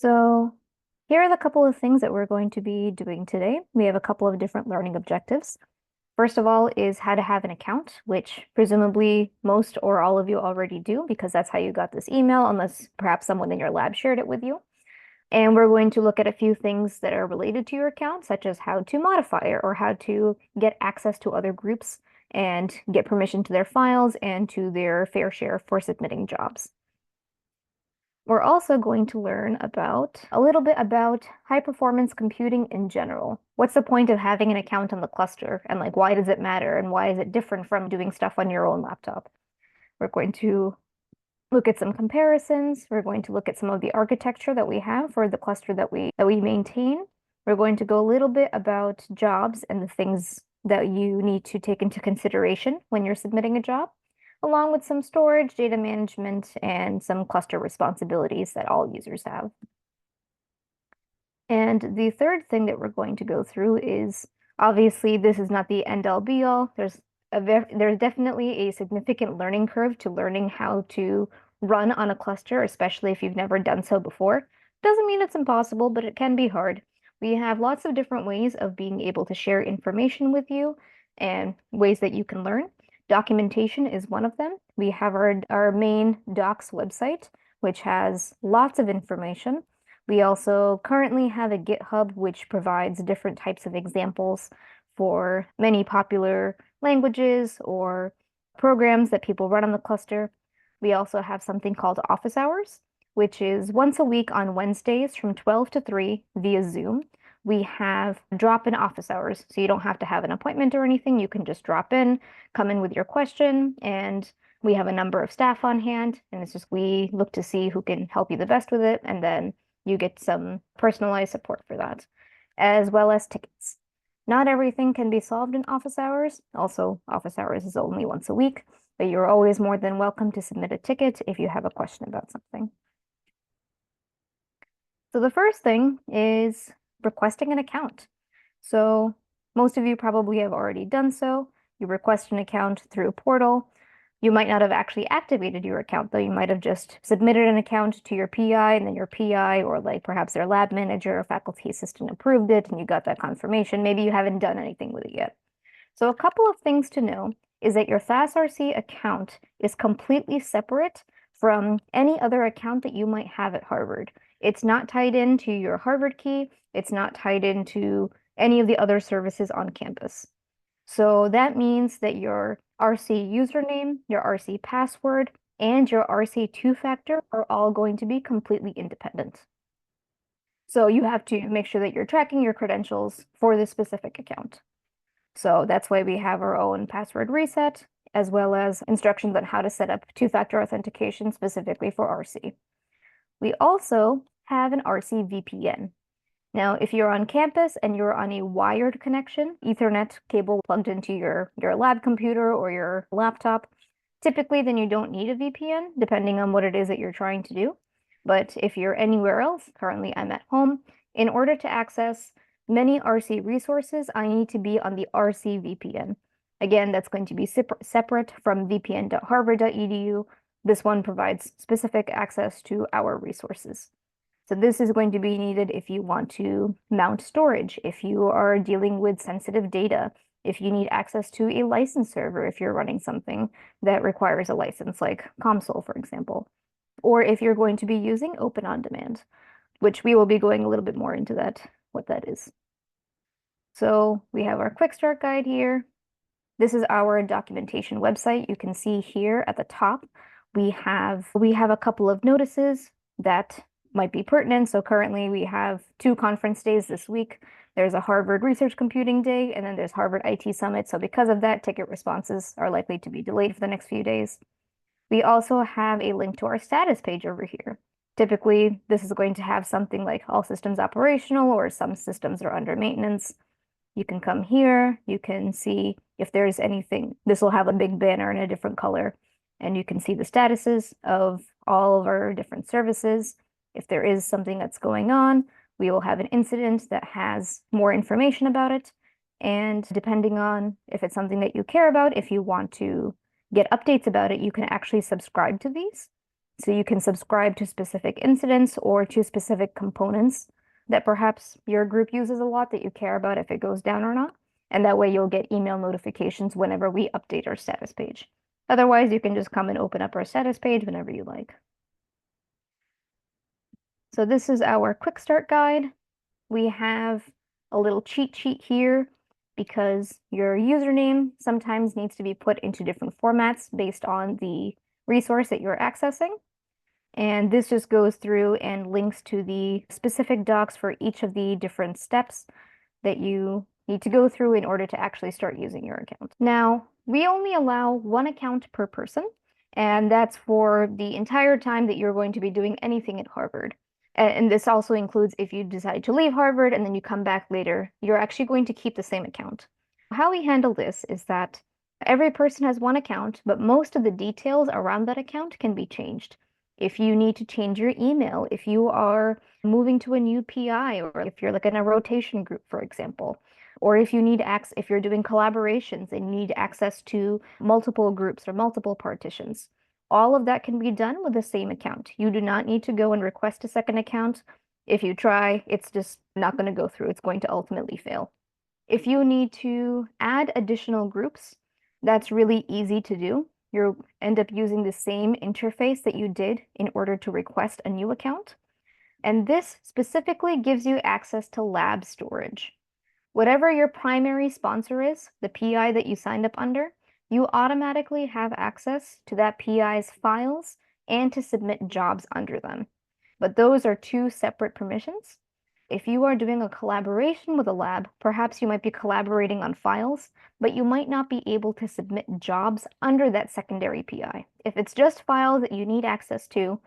So here are the couple of things that we're going to be doing today. We have a couple of different learning objectives. First of all is how to have an account, which presumably most or all of you already do because that's how you got this email, unless perhaps someone in your lab shared it with you. And we're going to look at a few things that are related to your account, such as how to modify it or how to get access to other groups and get permission to their files and to their fair share for submitting jobs. We're also going to learn about a little bit about high performance computing in general. What's the point of having an account on the cluster and like why does it matter and why is it different from doing stuff on your own laptop? We're going to look at some comparisons. We're going to look at some of the architecture that we have for the cluster that we maintain. We're going to go a little bit about jobs and the things that you need to take into consideration when you're submitting a job, along with some storage, data management, and some cluster responsibilities that all users have. And the third thing that we're going to go through is, obviously, this is not the end-all be-all. There's definitely a significant learning curve to learning how to run on a cluster, especially if you've never done so before. Doesn't mean it's impossible, but it can be hard. We have lots of different ways of being able to share information with you and ways that you can learn. Documentation is one of them. We have our main docs website, which has lots of information. We also currently have a GitHub, which provides different types of examples for many popular languages or programs that people run on the cluster. We also have something called office hours, which is once a week on Wednesdays from 12 to 3 via Zoom. We have drop-in office hours, so you don't have to have an appointment or anything. You can just drop in, come in with your question, and we have a number of staff on hand, and it's just we look to see who can help you the best with it, and then you get some personalized support for that, as well as tickets. Not everything can be solved in office hours. Also, office hours is only once a week, but you're always more than welcome to submit a ticket if you have a question about something. So the first thing is requesting an account. So most of you probably have already done so. You request an account through a portal. You might not have actually activated your account, though. You might have just submitted an account to your PI, and then your PI or like perhaps their lab manager or faculty assistant approved it, and you got that confirmation. Maybe you haven't done anything with it yet. So a couple of things to know is that your FASRC account is completely separate from any other account that you might have at Harvard. It's not tied into your Harvard key. It's not tied into any of the other services on campus. So that means that your RC username, your RC password, and your RC two-factor are all going to be completely independent. So you have to make sure that you're tracking your credentials for this specific account. So that's why we have our own password reset, as well as instructions on how to set up two-factor authentication specifically for RC. We also have an RC VPN. Now, if you're on campus and you're on a wired connection, Ethernet cable plugged into your lab computer or your laptop, typically then you don't need a VPN, depending on what it is that you're trying to do. But if you're anywhere else, currently I'm at home, in order to access many RC resources, I need to be on the RC VPN. Again, that's going to be separate from vpn.harvard.edu. This one provides specific access to our resources. So this is going to be needed if you want to mount storage, if you are dealing with sensitive data, if you need access to a license server, if you're running something that requires a license like Console, for example, or if you're going to be using Open On Demand, which we will be going a little bit more into that, what that is. So we have our quick start guide here. This is our documentation website. You can see here at the top, we have a couple of notices that might be pertinent. So currently we have 2 conference days this week. There's a Harvard Research Computing Day, and then there's Harvard IT Summit. So because of that, ticket responses are likely to be delayed for the next few days. We also have a link to our status page over here. Typically, this is going to have something like all systems operational or some systems are under maintenance. You can come here, you can see if there's anything. This will have a big banner in a different color, and you can see the statuses of all of our different services. If there is something that's going on, we will have an incident that has more information about it. And depending on if it's something that you care about, if you want to get updates about it, you can actually subscribe to these. So you can subscribe to specific incidents or to specific components that perhaps your group uses a lot that you care about if it goes down or not. And that way you'll get email notifications whenever we update our status page. Otherwise, you can just come and open up our status page whenever you like. So this is our quick start guide. We have a little cheat sheet here because your username sometimes needs to be put into different formats based on the resource that you're accessing. And this just goes through and links to the specific docs for each of the different steps that you need to go through in order to actually start using your account. Now, we only allow one account per person, and that's for the entire time that you're going to be doing anything at Harvard. And this also includes if you decide to leave Harvard and then you come back later, you're actually going to keep the same account. How we handle this is that every person has one account, but most of the details around that account can be changed. If you need to change your email, if you are moving to a new PI, or if you're like in a rotation group, for example, or if you need access, if you're doing collaborations and you need access to multiple groups or multiple partitions, all of that can be done with the same account. You do not need to go and request a second account. If you try, it's just not going to go through. It's going to ultimately fail. If you need to add additional groups, that's really easy to do. You'll end up using the same interface that you did in order to request a new account. And this specifically gives you access to lab storage. Whatever your primary sponsor is, the PI that you signed up under, you automatically have access to that PI's files and to submit jobs under them. But those are two separate permissions. If you are doing a collaboration with a lab, perhaps you might be collaborating on files, but you might not be able to submit jobs under that secondary PI. If it's just files that you need access to,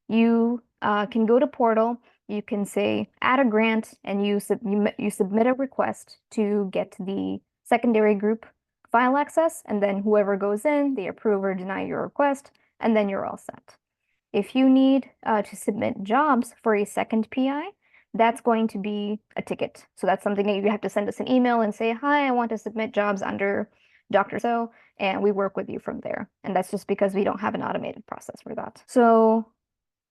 you can go to Portal, you can say add a grant, and you submit a request to get the secondary group file access, and then whoever goes in, they approve or deny your request, and then you're all set. If you need to submit jobs for a second PI, that's going to be a ticket. So that's something that you have to send us an email and say, hi, I want to submit jobs under Dr. So, and we work with you from there. And that's just because we don't have an automated process for that. So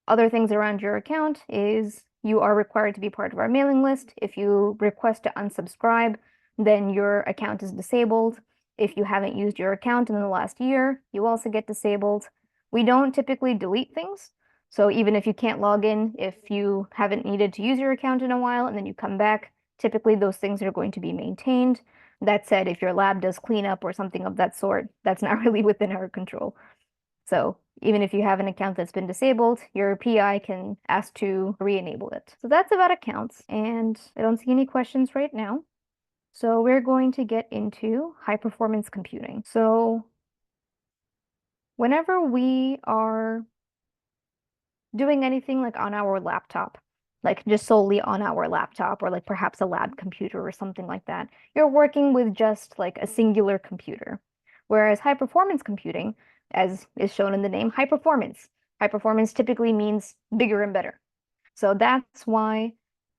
other things around your account is you are required to be part of our mailing list. If you request to unsubscribe, then your account is disabled. If you haven't used your account in the last year, you also get disabled. We don't typically delete things. So even if you can't log in, if you haven't needed to use your account in a while and then you come back, typically those things are going to be maintained. That said, if your lab does cleanup or something of that sort, that's not really within our control. So even if you have an account that's been disabled, your PI can ask to re-enable it. So that's about accounts, and I don't see any questions right now. So we're going to get into high performance computing. So whenever we are doing anything like on our laptop, like just solely on our laptop, or like perhaps a lab computer or something like that, you're working with just like a singular computer. Whereas high performance computing, as is shown in the name, high performance. High performance typically means bigger and better. So that's why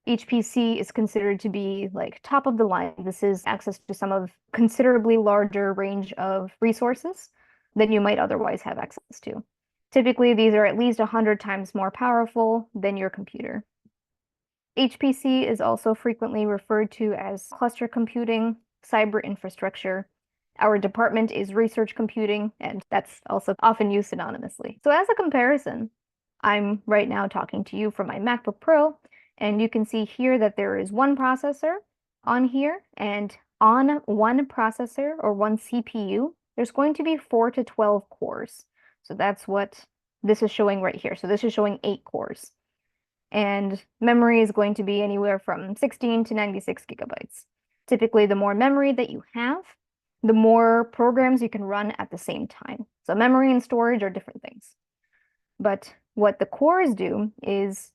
each PC is considered to be like top of the line. This is access to some of considerably larger range of resources than you might otherwise have access to. Typically, these are at least 100 times more powerful than your computer. HPC is also frequently referred to as cluster computing, cyber infrastructure. Our department is research computing, and that's also often used synonymously. So as a comparison, I'm right now talking to you from my MacBook Pro, and you can see here that there is one processor on here, and on one processor or one CPU, there's going to be 4 to 12 cores. So that's what this is showing right here. So this is showing 8 cores. And memory is going to be anywhere from 16 to 96 gigabytes. Typically, the more memory that you have, the more programs you can run at the same time. So memory and storage are different things. But what the cores do is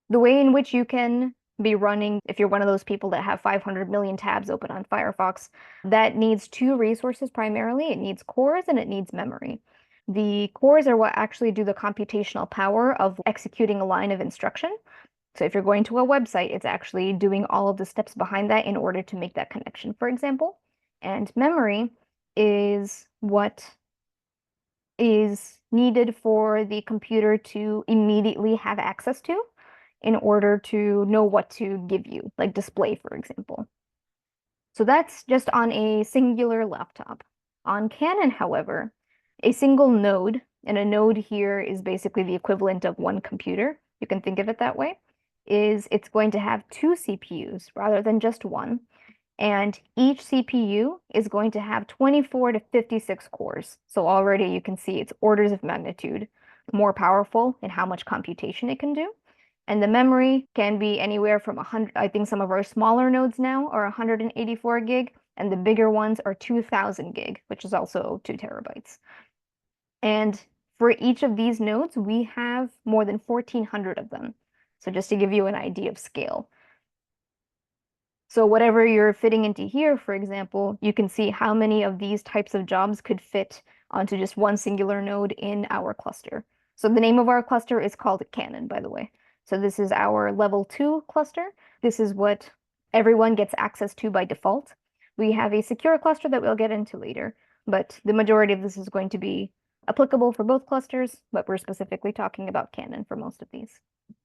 the way in which you can be running, if you're one of those people that have 500 million tabs open on Firefox, that needs 2 resources primarily. It needs cores and it needs memory. The cores are what actually do the computational power of executing a line of instruction. So if you're going to a website, it's actually doing all of the steps behind that in order to make that connection, for example. And memory is what is needed for the computer to immediately have access to in order to know what to give you, like display, for example. So that's just on a singular laptop. On Canon, however, a single node, and a node here is basically the equivalent of one computer, you can think of it that way, is it's going to have two CPUs rather than just one. And each CPU is going to have 24 to 56 cores. So already you can see it's orders of magnitude more powerful in how much computation it can do. And the memory can be anywhere from 100, I think some of our smaller nodes now are 184 gig, and the bigger ones are 2000 gig, which is also 2 terabytes. And for each of these nodes, we have more than 1,400 of them. So just to give you an idea of scale. So whatever you're fitting into here, for example, you can see how many of these types of jobs could fit onto just one singular node in our cluster. So the name of our cluster is called Canon, by the way. So this is our level 2 cluster. This is what everyone gets access to by default. We have a secure cluster that we'll get into later, but the majority of this is going to be applicable for both clusters, but we're specifically talking about Canon for most of these.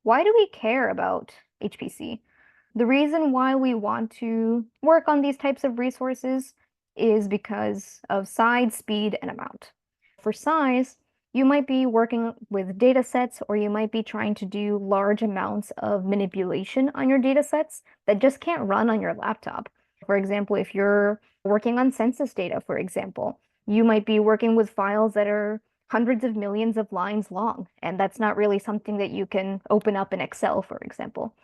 Why do we care about HPC? The reason why we want to work on these types of resources is because of size, speed, and amount. For size, you might be working with data sets, or you might be trying to do large amounts of manipulation on your data sets that just can't run on your laptop. For example, if you're working on census data, for example, you might be working with files that are hundreds of millions of lines long, and that's not really something that you can open up in Excel, for example.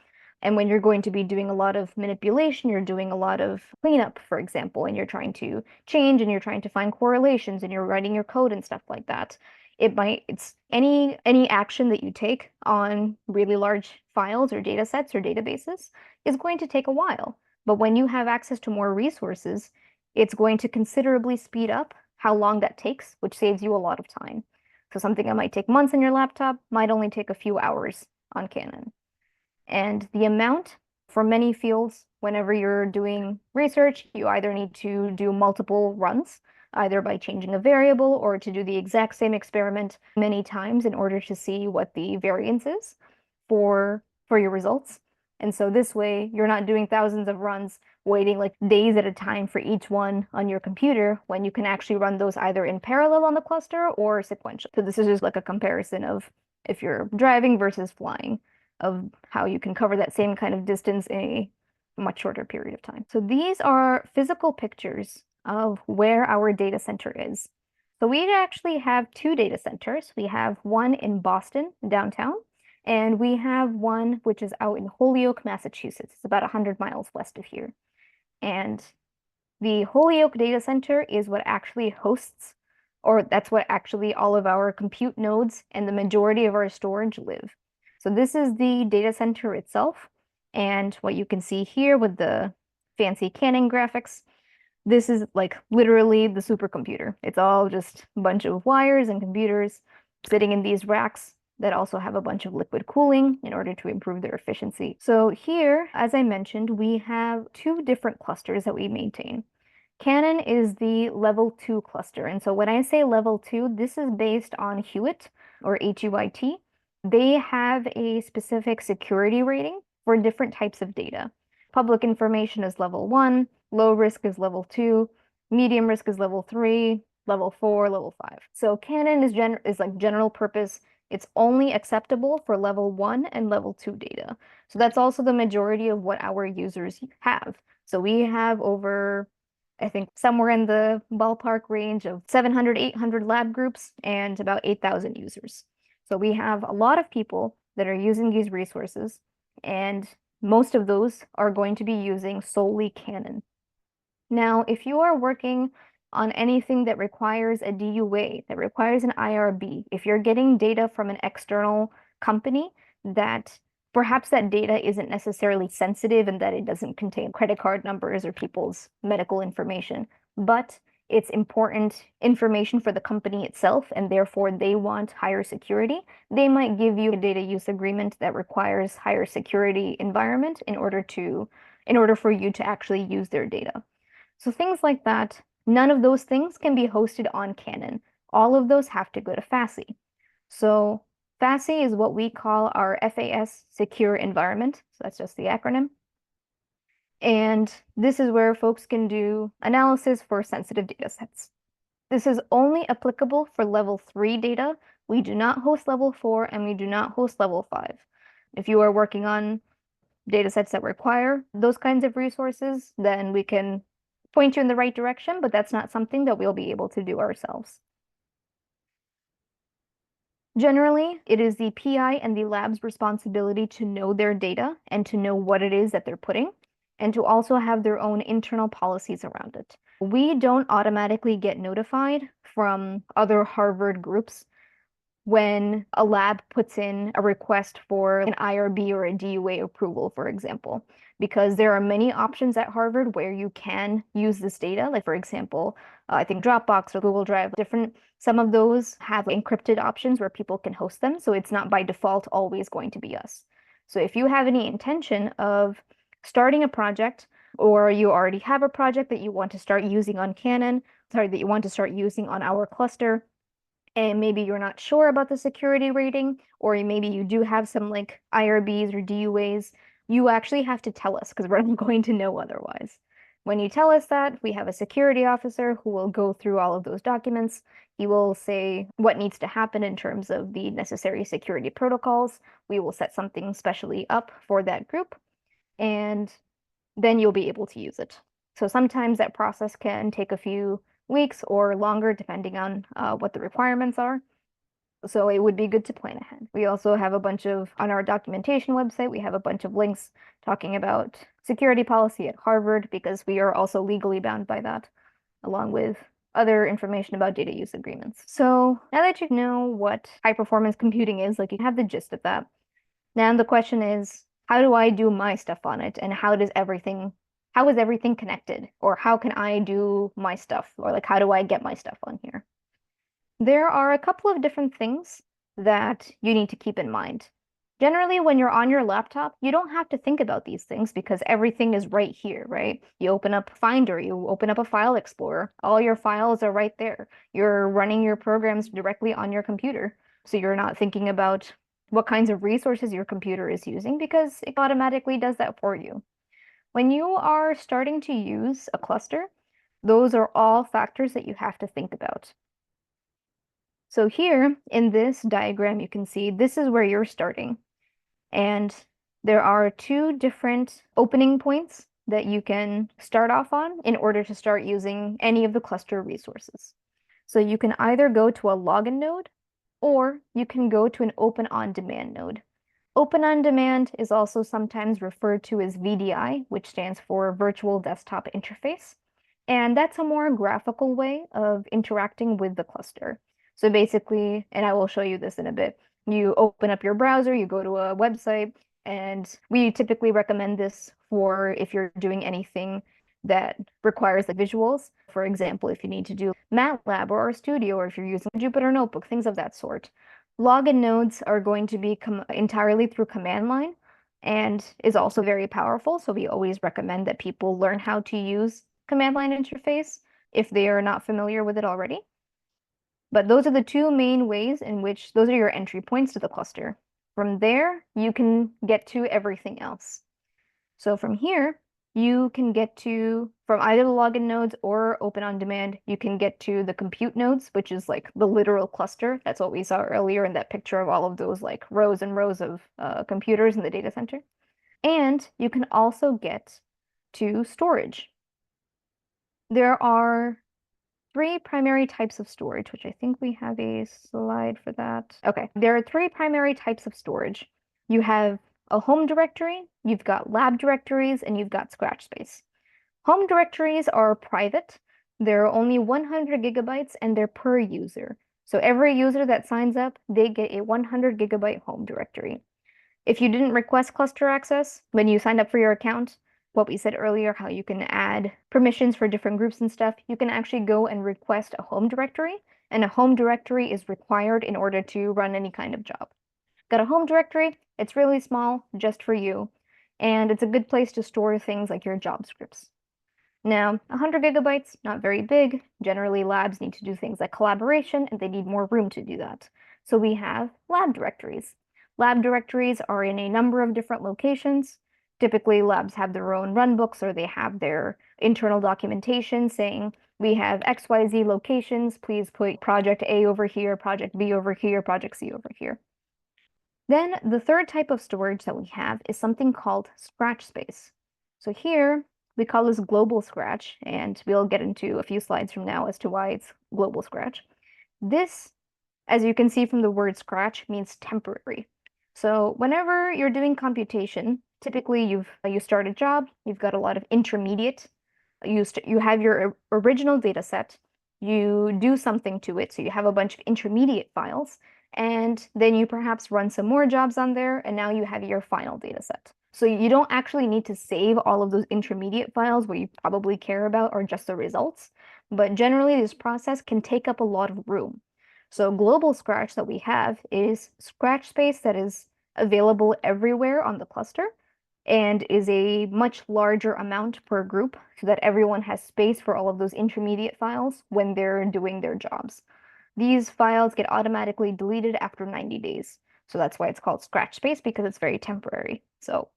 And when you're going to be doing a lot of manipulation, you're doing a lot of cleanup, for example, and you're trying to change and you're trying to find correlations and you're writing your code and stuff like that. It's any action that you take on really large files or data sets or databases is going to take a while. But when you have access to more resources, it's going to considerably speed up how long that takes, which saves you a lot of time. So something that might take months on your laptop might only take a few hours on Canon. And the amount for many fields, whenever you're doing research, you either need to do multiple runs, either by changing a variable or to do the exact same experiment many times in order to see what the variance is for your results. And so this way, you're not doing thousands of runs, waiting like days at a time for each one on your computer, when you can actually run those either in parallel on the cluster or sequential. So this is just like a comparison of if you're driving versus flying, of how you can cover that same kind of distance in a much shorter period of time. So these are physical pictures of where our data center is. So we actually have two data centers. We have one in Boston, downtown, and we have one which is out in Holyoke, Massachusetts. It's about 100 miles west of here. And the Holyoke data center is what actually hosts, or that's what actually all of our compute nodes and the majority of our storage live. So this is the data center itself. And what you can see here with the fancy Canon graphics, this is like literally the supercomputer. It's all just a bunch of wires and computers sitting in these racks that also have a bunch of liquid cooling in order to improve their efficiency. So here, as I mentioned, we have two different clusters that we maintain. Canon is the level 2 cluster. And so when I say level 2, this is based on Hewitt or HUIT. They have a specific security rating for different types of data. Public information is level 1, low risk is level 2, medium risk is level 3, level 4, level 5. So Canon is like general purpose. It's only acceptable for level 1 and level 2 data. So that's also the majority of what our users have. So we have over, I think, somewhere in the ballpark range of 700, 800 lab groups and about 8,000 users. So we have a lot of people that are using these resources, and most of those are going to be using solely Canon. Now, if you are working on anything that requires a DUA, that requires an IRB, if you're getting data from an external company that perhaps that data isn't necessarily sensitive and that it doesn't contain credit card numbers or people's medical information, but it's important information for the company itself, and therefore they want higher security, they might give you a data use agreement that requires higher security environment in order for you to actually use their data. So things like that, none of those things can be hosted on Canon. all of those have to go to FASSE. So FASSE is what we call our FAS secure environment. So that's just the acronym. And this is where folks can do analysis for sensitive data sets. This is only applicable for level 3 data. We do not host level 4 and we do not host level 5. If you are working on data sets that require those kinds of resources, then we can point you in the right direction, but that's not something that we'll be able to do ourselves. Generally, it is the PI and the lab's responsibility to know their data and to know what it is that they're putting, and to also have their own internal policies around it. We don't automatically get notified from other Harvard groups when a lab puts in a request for an IRB or a DUA approval, for example, because there are many options at Harvard where you can use this data. Like, for example, I think Dropbox or Google Drive, some of those have encrypted options where people can host them. So it's not by default always going to be us. So if you have any intention of starting a project, or you already have a project that you want to start using on Canon, that you want to start using on our cluster, and maybe you're not sure about the security rating, or maybe you do have some like IRBs or DUAs, you actually have to tell us because we're not going to know otherwise. When you tell us that, we have a security officer who will go through all of those documents. He will say what needs to happen in terms of the necessary security protocols. We will set something specially up for that group, and then you'll be able to use it. So sometimes that process can take a few weeks or longer, depending on what the requirements are. So it would be good to plan ahead. We also have a bunch of, on our documentation website, we have a bunch of links talking about security policy at Harvard, because we are also legally bound by that, along with other information about data use agreements. So now that you know what high performance computing is, like you have the gist of that. Now the question is, how do I do my stuff on it, and how is everything connected? Or how can I do my stuff? Or like, how do I get my stuff on here? There are a couple of different things that you need to keep in mind. Generally, when you're on your laptop, you don't have to think about these things because everything is right here, right? You open up Finder, you open up a file explorer, all your files are right there. You're running your programs directly on your computer. So you're not thinking about what kinds of resources your computer is using because it automatically does that for you. When you are starting to use a cluster, those are all factors that you have to think about. So here in this diagram, you can see this is where you're starting. And there are two different opening points that you can start off on in order to start using any of the cluster resources. So you can either go to a login node, or you can go to an open on demand node. Open on demand is also sometimes referred to as VDI, which stands for Virtual Desktop Interface. And that's a more graphical way of interacting with the cluster. So basically, and I will show you this in a bit, you open up your browser, you go to a website, and we typically recommend this for if you're doing anything that requires the visuals. For example, if you need to do MATLAB or RStudio, or if you're using Jupyter Notebook, things of that sort. Login nodes are going to be entirely through command line and is also very powerful. So we always recommend that people learn how to use command line interface if they are not familiar with it already. But those are the two main ways in which those are your entry points to the cluster. From there, you can get to everything else. So from here, you can get to, from either the login nodes or open on demand, you can get to the compute nodes, which is like the literal cluster. That's what we saw earlier in that picture of all of those like rows and rows of computers in the data center. And you can also get to storage. There are three primary types of storage, which I think we have a slide for that. Okay, there are three primary types of storage. You have a home directory, you've got lab directories, and you've got scratch space. Home directories are private. They're only 100 gigabytes and they're per user. So every user that signs up, they get a 100 gigabyte home directory. If you didn't request cluster access when you signed up for your account, what we said earlier, how you can add permissions for different groups and stuff, you can actually go and request a home directory, and a home directory is required in order to run any kind of job. Got a home directory, it's really small, just for you, and it's a good place to store things like your job scripts. Now, 100 gigabytes, not very big. Generally, labs need to do things like collaboration, and they need more room to do that. So we have lab directories. Lab directories are in a number of different locations. Typically, labs have their own runbooks or they have their internal documentation saying, we have XYZ locations, please put project A over here, project B over here, project C over here. Then the third type of storage that we have is something called scratch space. So here we call this global scratch, and we'll get into a few slides from now as to why it's global scratch. This, as you can see from the word scratch, means temporary. So whenever you're doing computation, typically you start a job, you've got a lot of intermediate, you have your original data set, you do something to it, so you have a bunch of intermediate files, and then you perhaps run some more jobs on there, and now you have your final data set. So you don't actually need to save all of those intermediate files. What you probably care about are just the results, but generally this process can take up a lot of room. So global scratch that we have is scratch space that is available everywhere on the cluster and is a much larger amount per group so that everyone has space for all of those intermediate files when they're doing their jobs. These files get automatically deleted after 90 days. So that's why it's called scratch space, because it's very temporary. So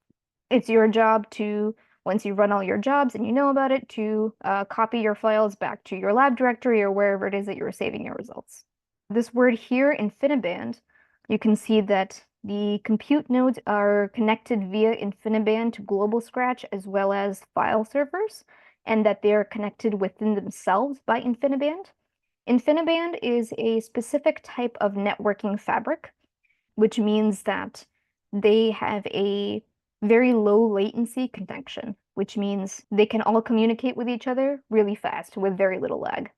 it's your job to, once you run all your jobs and you know about it, to copy your files back to your lab directory or wherever it is that you're saving your results. This word here, InfiniBand, you can see that the compute nodes are connected via InfiniBand to global scratch as well as file servers, and that they are connected within themselves by InfiniBand. InfiniBand is a specific type of networking fabric, which means that they have a very low latency connection, which means they can all communicate with each other really fast with very little lag.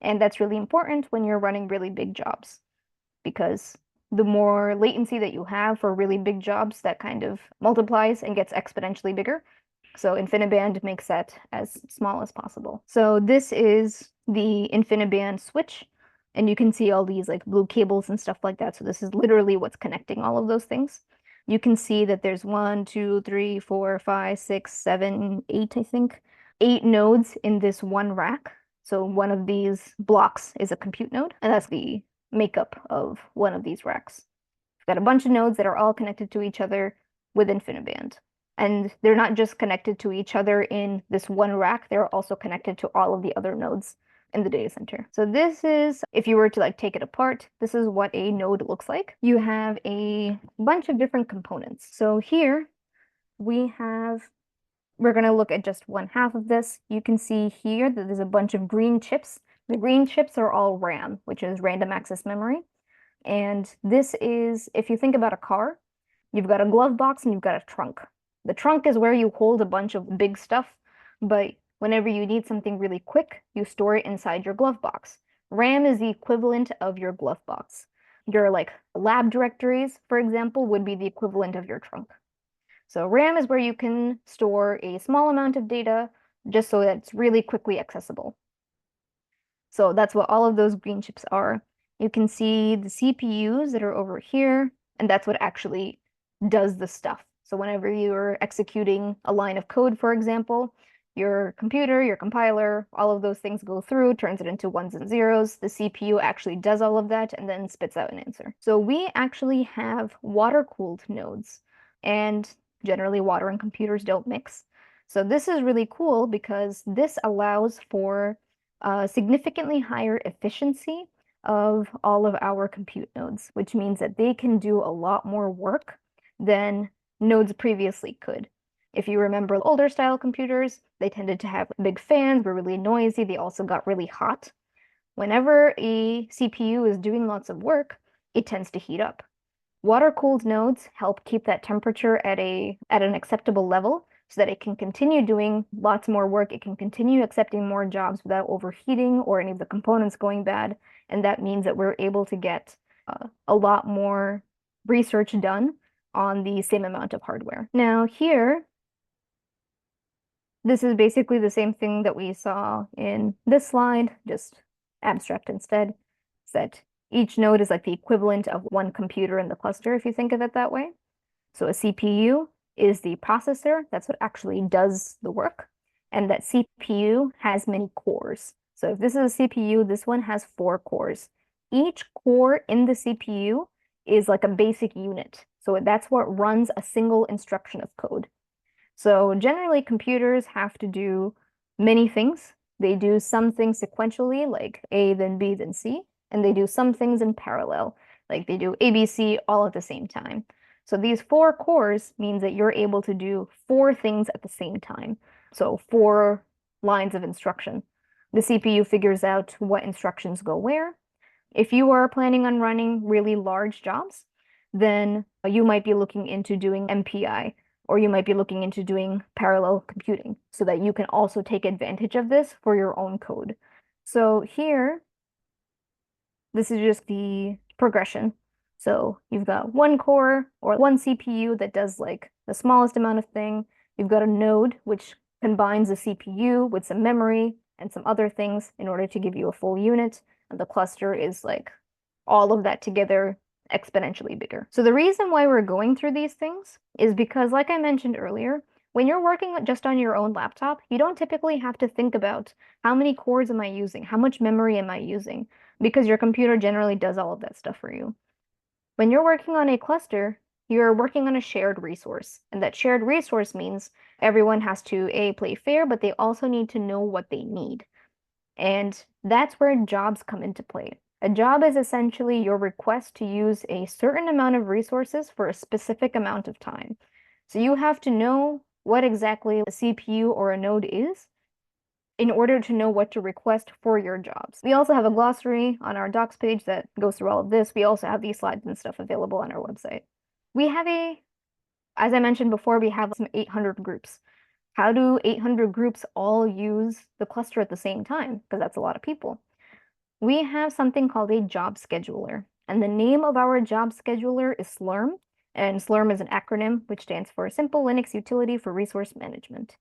And that's really important when you're running really big jobs, because the more latency that you have for really big jobs, that kind of multiplies and gets exponentially bigger. So InfiniBand makes that as small as possible. So this is the InfiniBand switch, and you can see all these like blue cables and stuff like that. So this is literally what's connecting all of those things. You can see that there's 1, 2, 3, 4, 5, 6, 7, 8, I think, 8 nodes in this one rack. So one of these blocks is a compute node, and that's the makeup of one of these racks. We've got a bunch of nodes that are all connected to each other with InfiniBand. And they're not just connected to each other in this one rack, they're also connected to all of the other nodes in the data center. So this is, if you were to like take it apart, this is what a node looks like. You have a bunch of different components. So here we're going to look at just one half of this. You can see here that there's a bunch of green chips. The green chips are all RAM, which is random access memory. And this is, if you think about a car, you've got a glove box and you've got a trunk. The trunk is where you hold a bunch of big stuff, but whenever you need something really quick, you store it inside your glove box. RAM is the equivalent of your glove box. Your like lab directories, for example, would be the equivalent of your trunk. So RAM is where you can store a small amount of data just so that it's really quickly accessible. So that's what all of those green chips are. You can see the CPUs that are over here, and that's what actually does the stuff. So whenever you're executing a line of code, for example, your computer, your compiler, all of those things go through, turns it into ones and zeros. The CPU actually does all of that and then spits out an answer. So we actually have water-cooled nodes, and generally water and computers don't mix. So this is really cool because this allows for significantly higher efficiency of all of our compute nodes, which means that they can do a lot more work than nodes previously could. If you remember older style computers, they tended to have big fans, were really noisy, they also got really hot. Whenever a CPU is doing lots of work, it tends to heat up. Water-cooled nodes help keep that temperature at an acceptable level so that it can continue doing lots more work, it can continue accepting more jobs without overheating or any of the components going bad, and that means that we're able to get a lot more research done on the same amount of hardware. Now here, this is basically the same thing that we saw in this slide, just abstract instead. Is that each node is like the equivalent of one computer in the cluster, if you think of it that way. So a CPU is the processor, that's what actually does the work. and that CPU has many cores. So if this is a CPU, this one has 4 cores. Each core in the CPU is like a basic unit. So that's what runs a single instruction of code. So generally, computers have to do many things. They do some things sequentially, like A, then B, then C, and they do some things in parallel, like they do A, B, C all at the same time. So these 4 cores means that you're able to do 4 things at the same time. So 4 lines of instruction. The CPU figures out what instructions go where. If you are planning on running really large jobs, then you might be looking into doing MPI, or you might be looking into doing parallel computing so that you can also take advantage of this for your own code. So here, this is just the progression. So you've got 1 core or 1 CPU that does like the smallest amount of thing. You've got a node which combines the CPU with some memory and some other things in order to give you a full unit. And the cluster is like all of that together exponentially bigger. So the reason why we're going through these things is because, like I mentioned earlier, when you're working just on your own laptop, you don't typically have to think about how many cores am I using, how much memory am I using, because your computer generally does all of that stuff for you. When you're working on a cluster, you're working on a shared resource, and that shared resource means everyone has to A, play fair, but they also need to know what they need. And that's where jobs come into play. A job is essentially your request to use a certain amount of resources for a specific amount of time. So you have to know what exactly a CPU or a node is in order to know what to request for your jobs. We also have a glossary on our docs page that goes through all of this. We also have these slides and stuff available on our website. We have as I mentioned before, we have some 800 groups. How do 800 groups all use the cluster at the same time? Because that's a lot of people. We have something called a job scheduler, and the name of our job scheduler is Slurm, and Slurm is an acronym which stands for Simple Linux Utility for Resource Management.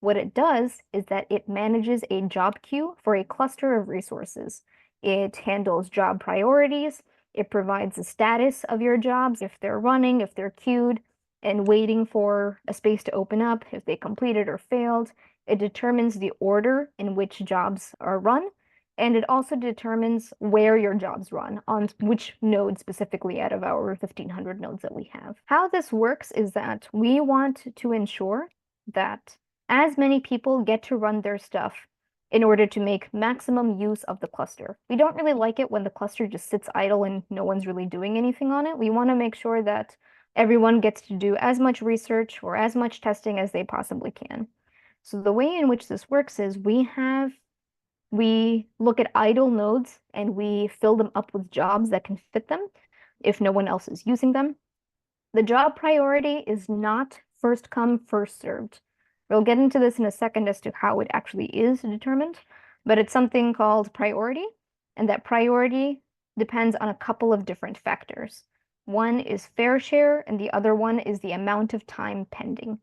What it does is that it manages a job queue for a cluster of resources. It handles job priorities, it provides the status of your jobs, if they're running, if they're queued, and waiting for a space to open up, if they completed or failed. It determines the order in which jobs are run, and it also determines where your jobs run, on which node specifically out of our 1,500 nodes that we have. How this works is that we want to ensure that as many people get to run their stuff in order to make maximum use of the cluster. We don't really like it when the cluster just sits idle and no one's really doing anything on it. We want to make sure that everyone gets to do as much research or as much testing as they possibly can. So the way in which this works is we look at idle nodes and we fill them up with jobs that can fit them if no one else is using them. The job priority is not first come, first served. We'll get into this in a second as to how it actually is determined, but it's something called priority, and that priority depends on a couple of different factors. One is fair share, and the other one is the amount of time pending.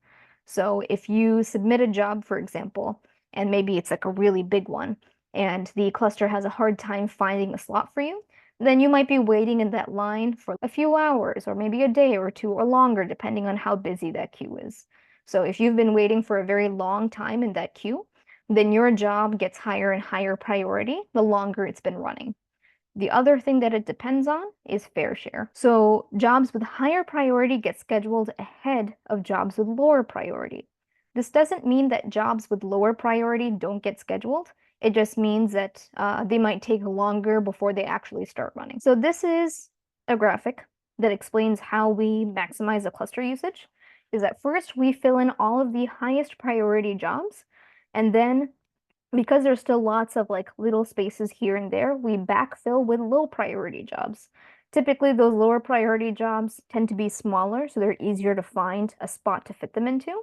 So if you submit a job, for example, and maybe it's like a really big one, and the cluster has a hard time finding a slot for you, then you might be waiting in that line for a few hours or maybe a day or two or longer, depending on how busy that queue is. So if you've been waiting for a very long time in that queue, then your job gets higher and higher priority the longer it's been running. The other thing that it depends on is fair share. So jobs with higher priority get scheduled ahead of jobs with lower priority. This doesn't mean that jobs with lower priority don't get scheduled. It just means that they might take longer before they actually start running. So this is a graphic that explains how we maximize the cluster usage. Is that first we fill in all of the highest priority jobs, and then because there's still lots of like little spaces here and there, we backfill with low priority jobs. Typically, those lower priority jobs tend to be smaller, so they're easier to find a spot to fit them into.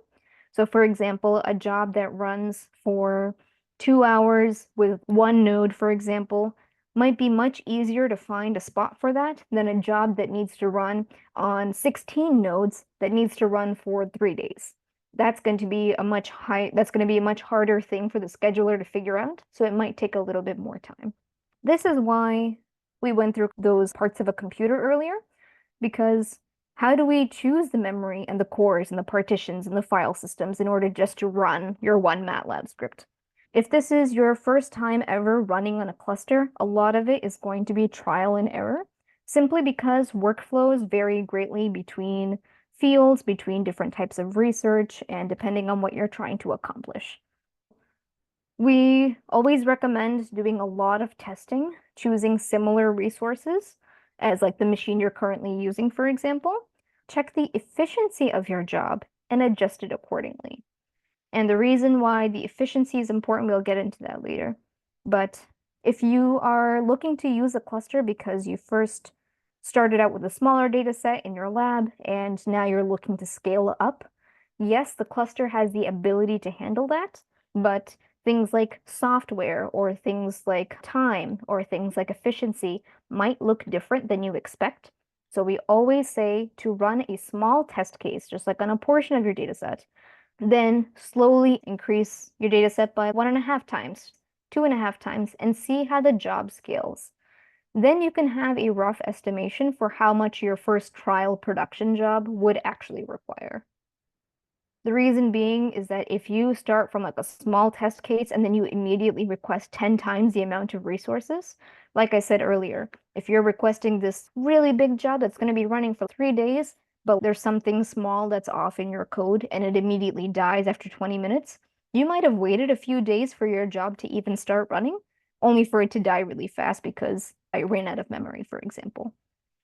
So for example, a job that runs for 2 hours with one node, for example, might be much easier to find a spot for that than a job that needs to run on 16 nodes that needs to run for 3 days. That's going to be a much harder thing for the scheduler to figure out, so it might take a little bit more time. This is why we went through those parts of a computer earlier, because How do we choose the memory and the cores and the partitions and the file systems in order just to run your one MATLAB script? If this is your first time ever running on a cluster, a lot of it is going to be trial and error, simply because workflows vary greatly between fields, between different types of research, and depending on what you're trying to accomplish. We always recommend doing a lot of testing, choosing similar resources as like the machine you're currently using, for example. Check the efficiency of your job and adjust it accordingly. And the reason why the efficiency is important, we'll get into that later. But if you are looking to use a cluster because you first started out with a smaller data set in your lab and now you're looking to scale up, yes, the cluster has the ability to handle that, but things like software or things like time or things like efficiency might look different than you expect. So we always say to run a small test case, just like on a portion of your data set, then slowly increase your data set by 1.5 times, 2.5 times, and see how the job scales. Then you can have a rough estimation for how much your first trial production job would actually require. The reason being is that if you start from like a small test case and then you immediately request 10 times the amount of resources, like I said earlier, if you're requesting this really big job that's going to be running for 3 days, but there's something small that's off in your code and it immediately dies after 20 minutes, you might have waited a few days for your job to even start running, only for it to die really fast because I ran out of memory, for example.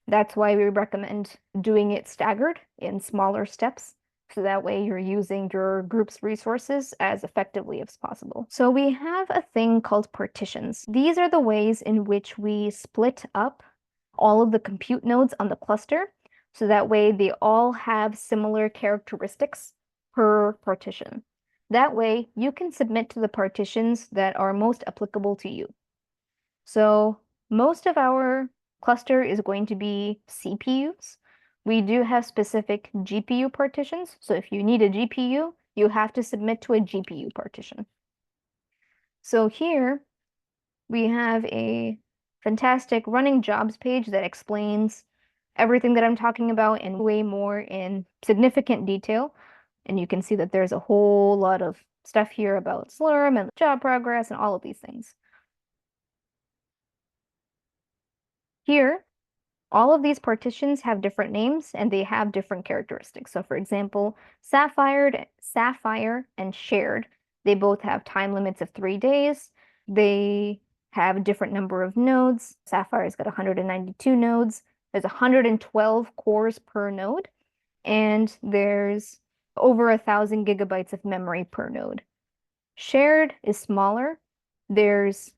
That's why we recommend doing it staggered in smaller steps, so that way you're using your group's resources as effectively as possible. So we have a thing called partitions. These are the ways in which we split up all of the compute nodes on the cluster, so that way they all have similar characteristics per partition. That way you can submit to the partitions that are most applicable to you. So most of our cluster is going to be CPUs. We do have specific GPU partitions. So if you need a GPU, you have to submit to a GPU partition. So here we have a fantastic running jobs page that explains everything that I'm talking about and way more in significant detail. And you can see that there's a whole lot of stuff here about Slurm and job progress and all of these things. Here, all of these partitions have different names and they have different characteristics. So for example, Sapphire and Shared, they both have time limits of 3 days. They have a different number of nodes. Sapphire's got 192 nodes. There's 112 cores per node, and there's over 1,000 gigabytes of memory per node. Shared is smaller. There's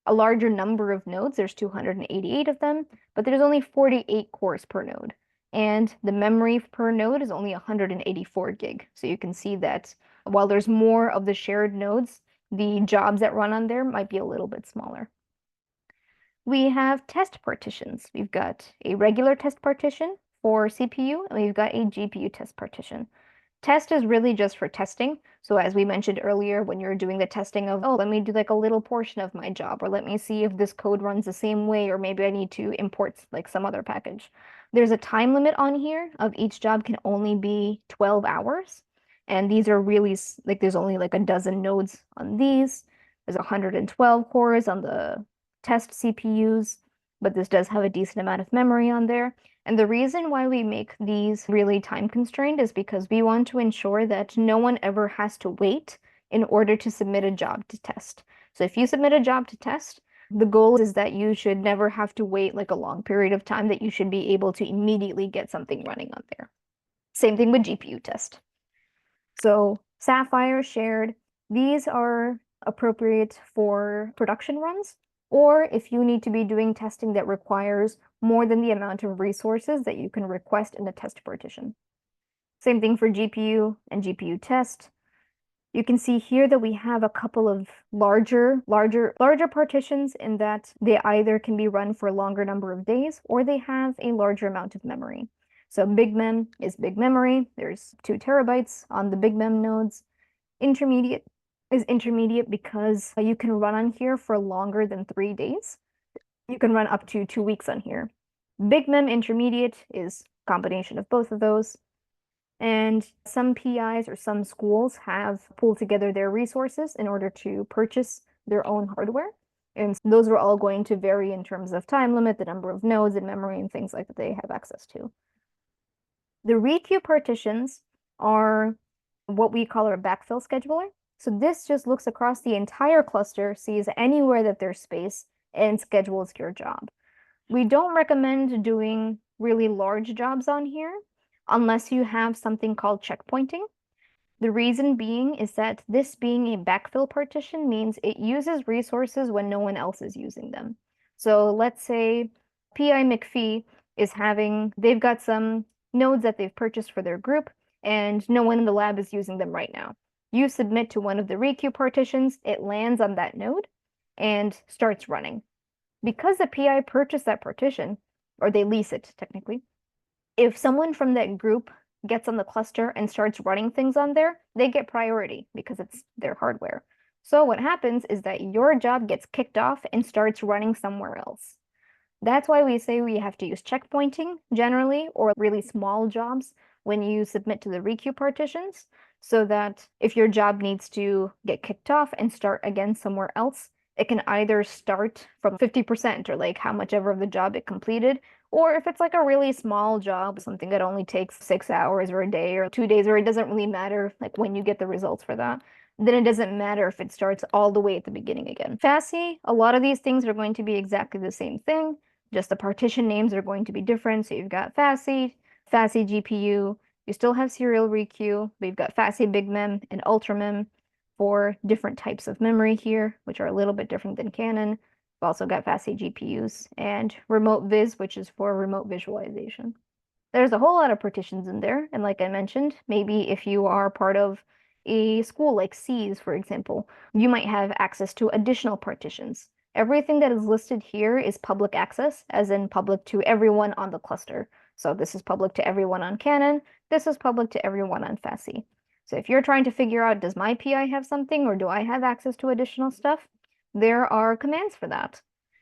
a larger number of nodes. There's 288 of them, but there's only 48 cores per node. And the memory per node is only 184 gig. So you can see that while there's more of the shared nodes, the jobs that run on there might be a little bit smaller. We have test partitions. We've got a regular test partition for CPU, and we've got a GPU test partition. Test is really just for testing. So as we mentioned earlier, when you're doing the testing of, oh, let me do like a little portion of my job, or let me see if this code runs the same way, or maybe I need to import like some other package. There's a time limit on here of each job can only be 12 hours. And these are really like there's only like a dozen nodes on these. There's 112 cores on the test CPUs, but this does have a decent amount of memory on there. And the reason why we make these really time constrained is because we want to ensure that no one ever has to wait in order to submit a job to test. So if you submit a job to test, the goal is that you should never have to wait like a long period of time, that you should be able to immediately get something running on there. Same thing with GPU test. So Sapphire, Shared, these are appropriate for production runs, or if you need to be doing testing that requires more than the amount of resources that you can request in a test partition. Same thing for GPU and GPU test. You can see here that we have a couple of larger partitions in that they either can be run for a longer number of days or they have a larger amount of memory. So big mem is big memory. There's 2 terabytes on the big mem nodes. Intermediate is intermediate because you can run on here for longer than 3 days. You can run up to 2 weeks on here. Big mem intermediate is combination of both of those. And some PIs or some schools have pulled together their resources in order to purchase their own hardware. And those are all going to vary in terms of time limit, the number of nodes and memory and things like that they have access to. The requeue partitions are what we call our backfill scheduler. So this just looks across the entire cluster, sees anywhere that there's space, and schedules your job. We don't recommend doing really large jobs on here unless you have something called checkpointing. The reason being is that this being a backfill partition means it uses resources when no one else is using them. So let's say PI McPhee is they've got some nodes that they've purchased for their group, and no one in the lab is using them right now. You submit to one of the requeue partitions, it lands on that node and starts running. Because the PI purchased that partition, or they lease it technically, if someone from that group gets on the cluster and starts running things on there, they get priority because it's their hardware. So what happens is that your job gets kicked off and starts running somewhere else. That's why we say we have to use checkpointing generally, or really small jobs when you submit to the requeue partitions, so that if your job needs to get kicked off and start again somewhere else, it can either start from 50% or like how much ever of the job it completed, or if it's like a really small job, something that only takes 6 hours or a day or 2 days, or it doesn't really matter like when you get the results for that, then it doesn't matter if it starts all the way at the beginning again. FASSE, a lot of these things are going to be exactly the same thing, just the partition names are going to be different. So you've got FASSE, FASSE GPU, you still have serial requeue, but you've got FASSE Big Mem and UltraMem for different types of memory here, which are a little bit different than Canon. We've also got FASSE GPUs and remote viz, which is for remote visualization. There's a whole lot of partitions in there, and like I mentioned, maybe if you are part of a school like C's, for example, you might have access to additional partitions. Everything that is listed here is public access, as in public to everyone on the cluster. So this is public to everyone on Canon, this is public to everyone on FASSE. So if you're trying to figure out, does my PI have something or do I have access to additional stuff? There are commands for that.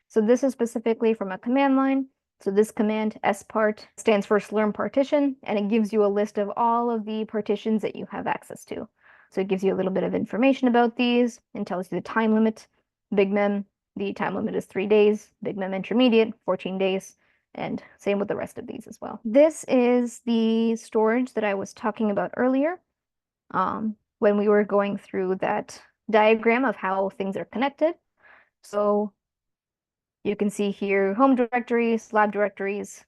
So this is specifically from a command line. So this command, spart, stands for slurm partition, and it gives you a list of all of the partitions that you have access to. So it gives you a little bit of information about these and tells you the time limit. Big Mem, the time limit is 3 days. Big Mem Intermediate, 14 days. And same with the rest of these as well. This is the storage that I was talking about earlier when we were going through that diagram of how things are connected. So you can see here home directories, lab directories,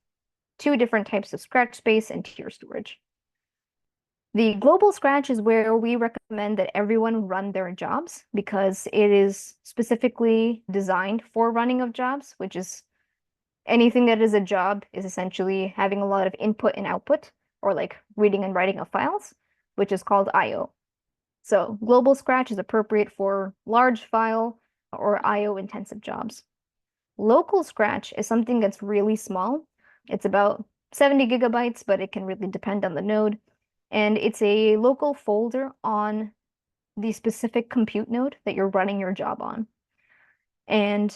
2 different types of scratch space and tier storage. The global scratch is where we recommend that everyone run their jobs because it is specifically designed for running of jobs, which is anything that is a job is essentially having a lot of input and output, or like reading and writing of files, which is called I/O. So global scratch is appropriate for large file or I/O intensive jobs. Local scratch is something that's really small. It's about 70 gigabytes, but it can really depend on the node. And it's a local folder on the specific compute node that you're running your job on. And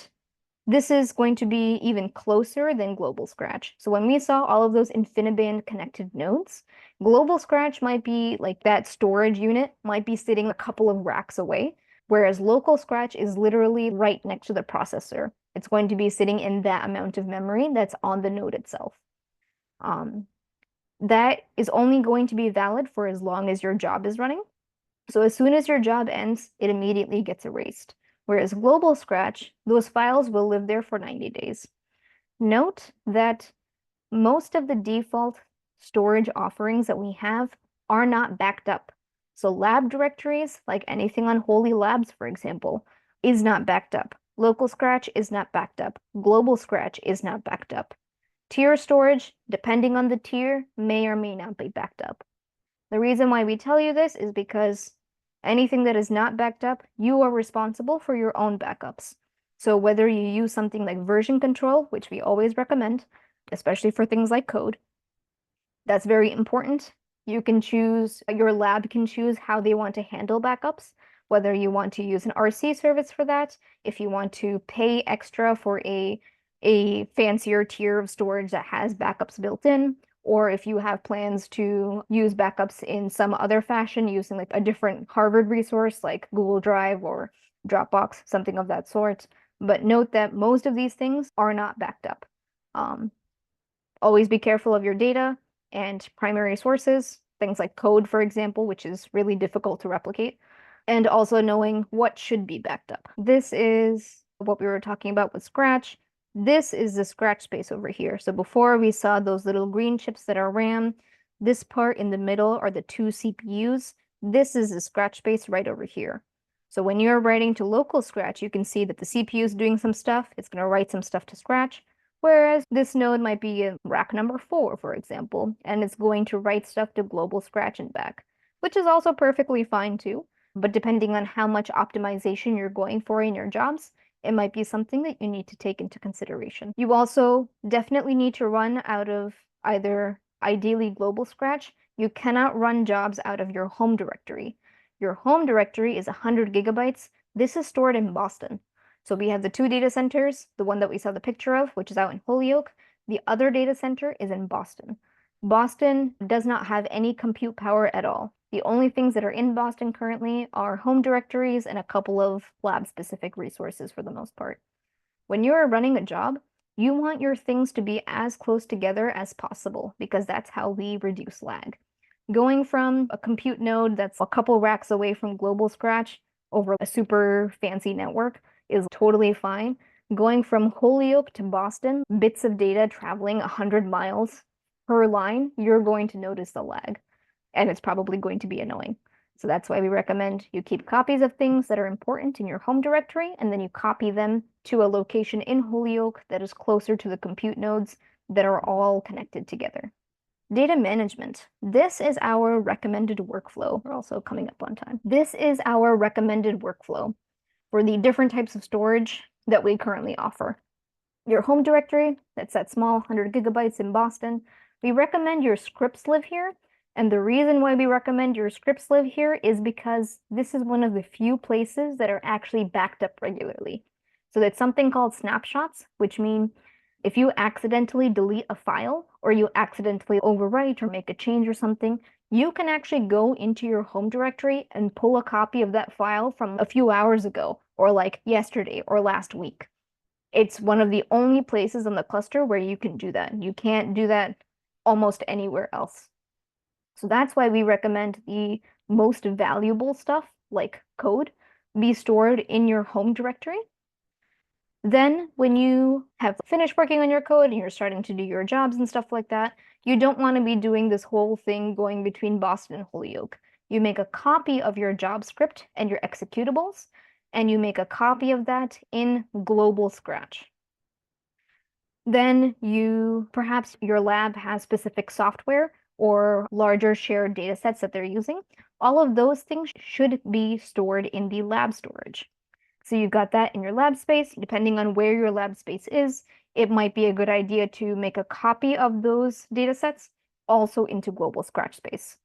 this is going to be even closer than global scratch. So when we saw all of those InfiniBand connected nodes, global scratch might be like that storage unit might be sitting a couple of racks away, whereas local scratch is literally right next to the processor. It's going to be sitting in that amount of memory that's on the node itself. That is only going to be valid for as long as your job is running. So as soon as your job ends, it immediately gets erased. Whereas global scratch, those files will live there for 90 days. Note that most of the default storage offerings that we have are not backed up. So lab directories, like anything on Holy Labs, for example, is not backed up. Local scratch is not backed up. Global scratch is not backed up. Tier storage, depending on the tier, may or may not be backed up. The reason why we tell you this is because anything that is not backed up, you are responsible for your own backups. So whether you use something like version control, which we always recommend, especially for things like code, that's very important. You can choose, your lab can choose how they want to handle backups, whether you want to use an RC service for that, if you want to pay extra for a fancier tier of storage that has backups built in, or if you have plans to use backups in some other fashion using like a different Harvard resource like Google Drive or Dropbox, something of that sort. But note that most of these things are not backed up. Um, Always be careful of your data and primary sources, things like code, for example, which is really difficult to replicate, and also knowing what should be backed up. This is what we were talking about with Scratch. This is the Scratch space over here. So before we saw those little green chips that are RAM. This part in the middle are the two CPUs. This is the Scratch space right over here. So when you're writing to local Scratch, you can see that the CPU is doing some stuff. It's going to write some stuff to Scratch. Whereas this node might be in rack number 4, for example, and it's going to write stuff to global Scratch and back, which is also perfectly fine too. But depending on how much optimization you're going for in your jobs, it might be something that you need to take into consideration. You also definitely need to run out of either ideally global Scratch. You cannot run jobs out of your home directory. Your home directory is 100 gigabytes. This is stored in Boston. So we have the two data centers, the one that we saw the picture of, which is out in Holyoke. The other data center is in Boston. Boston does not have any compute power at all. The only things that are in Boston currently are home directories and a couple of lab-specific resources for the most part. When you are running a job, you want your things to be as close together as possible because that's how we reduce lag. Going from a compute node that's a couple racks away from global Scratch over a super fancy network is totally fine. Going from Holyoke to Boston, bits of data traveling 100 miles per line, you're going to notice the lag, and it's probably going to be annoying. So that's why we recommend you keep copies of things that are important in your home directory, and then you copy them to a location in Holyoke that is closer to the compute nodes that are all connected together. Data management. This is our recommended workflow. We're also coming up on time. This is our recommended workflow for the different types of storage that we currently offer. Your home directory, that's that small 100 gigabytes in Boston. We recommend your scripts live here. And the reason why we recommend your scripts live here is because this is one of the few places that are actually backed up regularly. So that's something called snapshots, which mean if you accidentally delete a file or you accidentally overwrite or make a change or something, you can actually go into your home directory and pull a copy of that file from a few hours ago, or like yesterday or last week. It's one of the only places on the cluster where you can do that. You can't do that almost anywhere else. So that's why we recommend the most valuable stuff, like code, be stored in your home directory. Then when you have finished working on your code and you're starting to do your jobs and stuff like that, you don't want to be doing this whole thing going between Boston and Holyoke. You make a copy of your job script and your executables, and you make a copy of that in global Scratch. Then perhaps your lab has specific software or larger shared data sets that they're using. All of those things should be stored in the lab storage. So you've got that in your lab space. Depending on where your lab space is, it might be a good idea to make a copy of those data sets also into global Scratch space.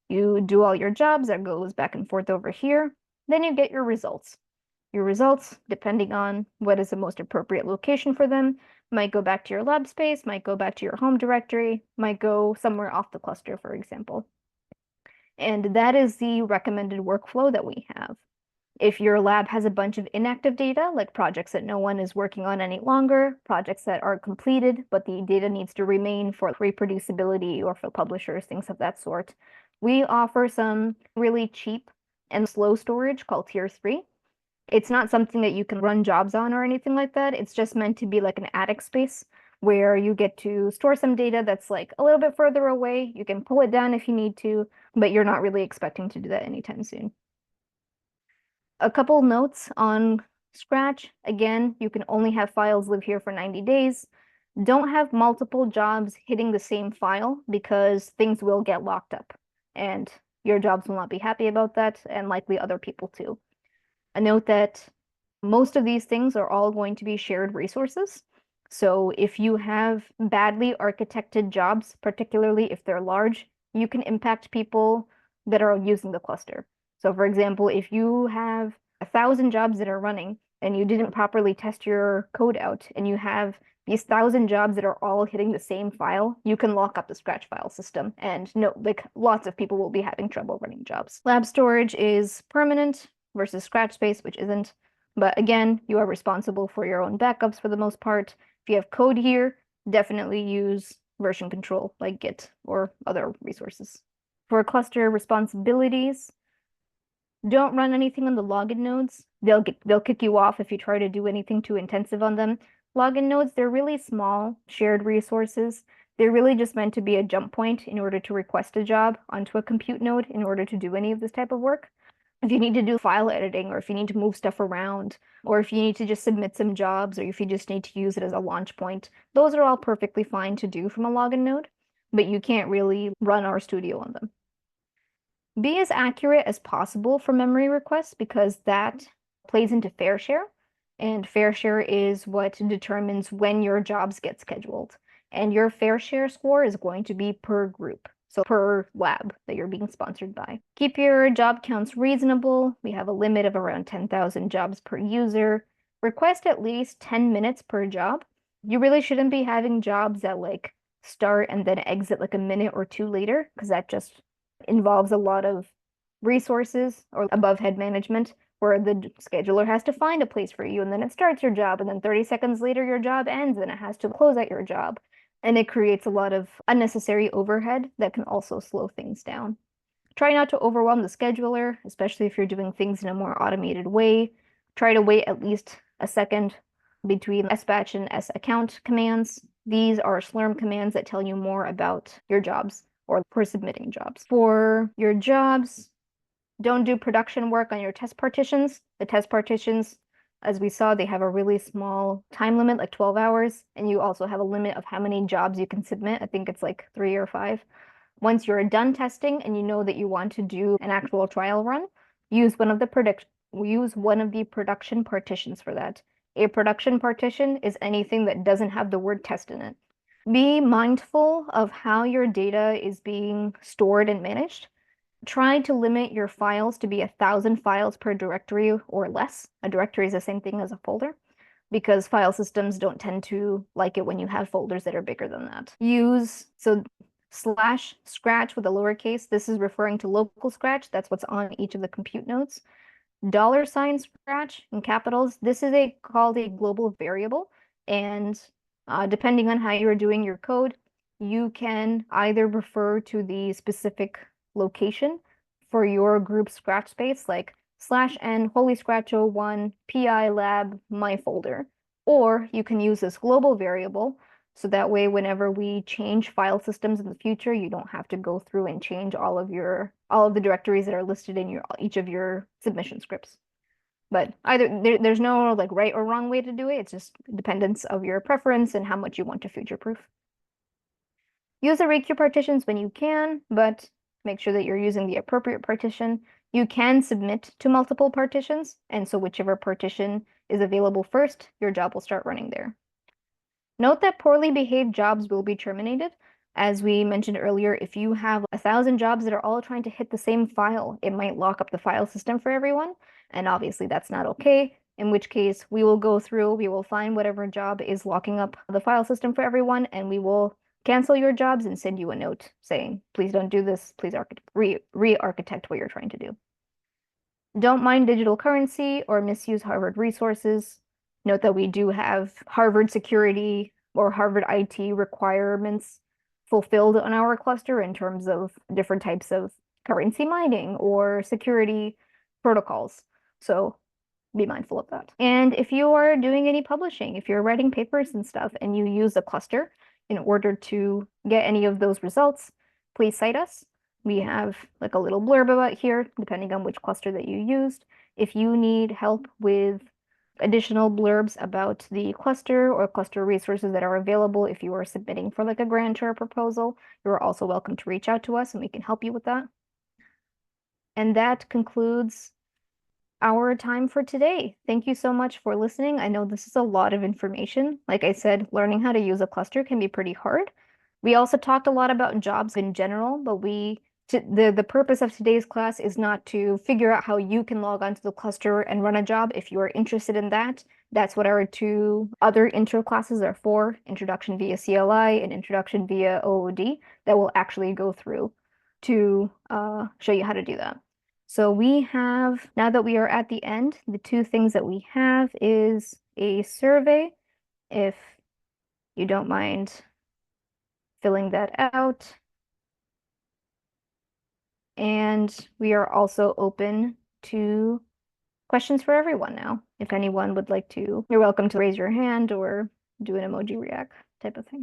You do all your jobs, that goes back and forth over here. Then you get your results. Your results, depending on what is the most appropriate location for them, might go back to your lab space, might go back to your home directory, might go somewhere off the cluster, for example. And that is the recommended workflow that we have. If your lab has a bunch of inactive data, like projects that no one is working on any longer, projects that are completed, but the data needs to remain for reproducibility or for publishers, things of that sort, we offer some really cheap and slow storage called Tier 3. It's not something that you can run jobs on or anything like that. It's just meant to be like an attic space where you get to store some data that's like a little bit further away. You can pull it down if you need to, but you're not really expecting to do that anytime soon. A couple notes on Scratch. Again, you can only have files live here for 90 days. Don't have multiple jobs hitting the same file because things will get locked up and your jobs will not be happy about that, and likely other people too. A note that most of these things are all going to be shared resources. So if you have badly architected jobs, particularly if they're large, you can impact people that are using the cluster. So for example, if you have 1,000 jobs that are running and you didn't properly test your code out and you have these 1,000 jobs that are all hitting the same file, you can lock up the Scratch file system. And no, like lots of people will be having trouble running jobs. Lab storage is permanent versus Scratch space, which isn't. But again, you are responsible for your own backups for the most part. If you have code here, definitely use version control like Git or other resources. For cluster responsibilities, don't run anything on the login nodes. They'll kick you off if you try to do anything too intensive on them. Login nodes, they're really small shared resources. They're really just meant to be a jump point in order to request a job onto a compute node in order to do any of this type of work. If you need to do file editing, or if you need to move stuff around, or if you need to just submit some jobs, or if you just need to use it as a launch point, those are all perfectly fine to do from a login node, but you can't really run RStudio on them. Be as accurate as possible for memory requests because that plays into fair share, and fair share is what determines when your jobs get scheduled. And your fair share score is going to be per group, so per lab that you're being sponsored by. Keep your job counts reasonable. We have a limit of around 10,000 jobs per user. Request at least 10 minutes per job. You really shouldn't be having jobs that like start and then exit like a minute or two later, because that just involves a lot of resources or above head management where the scheduler has to find a place for you and then it starts your job and then 30 seconds later your job ends and it has to close out your job. And it creates a lot of unnecessary overhead that can also slow things down. Try not to overwhelm the scheduler, especially if you're doing things in a more automated way. Try to wait at least a second between sbatch and saccount commands. These are Slurm commands that tell you more about your jobs or for submitting jobs. For your jobs, don't do production work on your test partitions. The test partitions, as we saw, they have a really small time limit, like 12 hours, and you also have a limit of how many jobs you can submit. I think it's like 3 or 5. Once you're done testing and you know that you want to do an actual trial run, use one of the production partitions for that. A production partition is anything that doesn't have the word test in it. Be mindful of how your data is being stored and managed. Try to limit your files to be 1,000 files per directory or less. A directory is the same thing as a folder because file systems don't tend to like it when you have folders that are bigger than that. /scratch with a lowercase, this is referring to local scratch. That's what's on each of the compute nodes. $scratch in capitals, this is called a global variable. And depending on how you're doing your code, you can either refer to the specific location for your group scratch space, like /n holy scratch 01 pi lab my folder, or you can use this global variable so that way whenever we change file systems in the future, you don't have to go through and change all of the directories that are listed in each of your submission scripts. But there's no like right or wrong way to do it. It's just dependence of your preference and how much you want to future-proof. Use the requeue partitions when you can, but make sure that you're using the appropriate partition. You can submit to multiple partitions, and so whichever partition is available first, your job will start running there. Note that poorly behaved jobs will be terminated. As we mentioned earlier, if you have 1,000 jobs that are all trying to hit the same file, it might lock up the file system for everyone, and obviously that's not okay, in which case we will go through, we will find whatever job is locking up the file system for everyone, and we will cancel your jobs and send you a note saying, please don't do this, please re-architect what you're trying to do. Don't mine digital currency or misuse Harvard resources. Note that we do have Harvard security or Harvard IT requirements fulfilled on our cluster in terms of different types of currency mining or security protocols. So be mindful of that. And if you are doing any publishing, if you're writing papers and stuff and you use a cluster in order to get any of those results, please cite us. We have like a little blurb about here, depending on which cluster that you used. If you need help with additional blurbs about the cluster or cluster resources that are available, if you are submitting for like a grant or a proposal, you're also welcome to reach out to us and we can help you with that. And that concludes our time for today. Thank you so much for listening. I know this is a lot of information. Like I said, learning how to use a cluster can be pretty hard. We also talked a lot about jobs in general, but the purpose of today's class is not to figure out how you can log onto the cluster and run a job. If you are interested in that, That's what our two other intro classes are for, Introduction via CLI and Introduction via OOD, that will actually go through to show you how to do that. So we have, now that we are at the end, the two things that we have is a survey, if you don't mind filling that out. And we are also open to questions for everyone now. If anyone would like to, you're welcome to raise your hand or do an emoji react type of thing.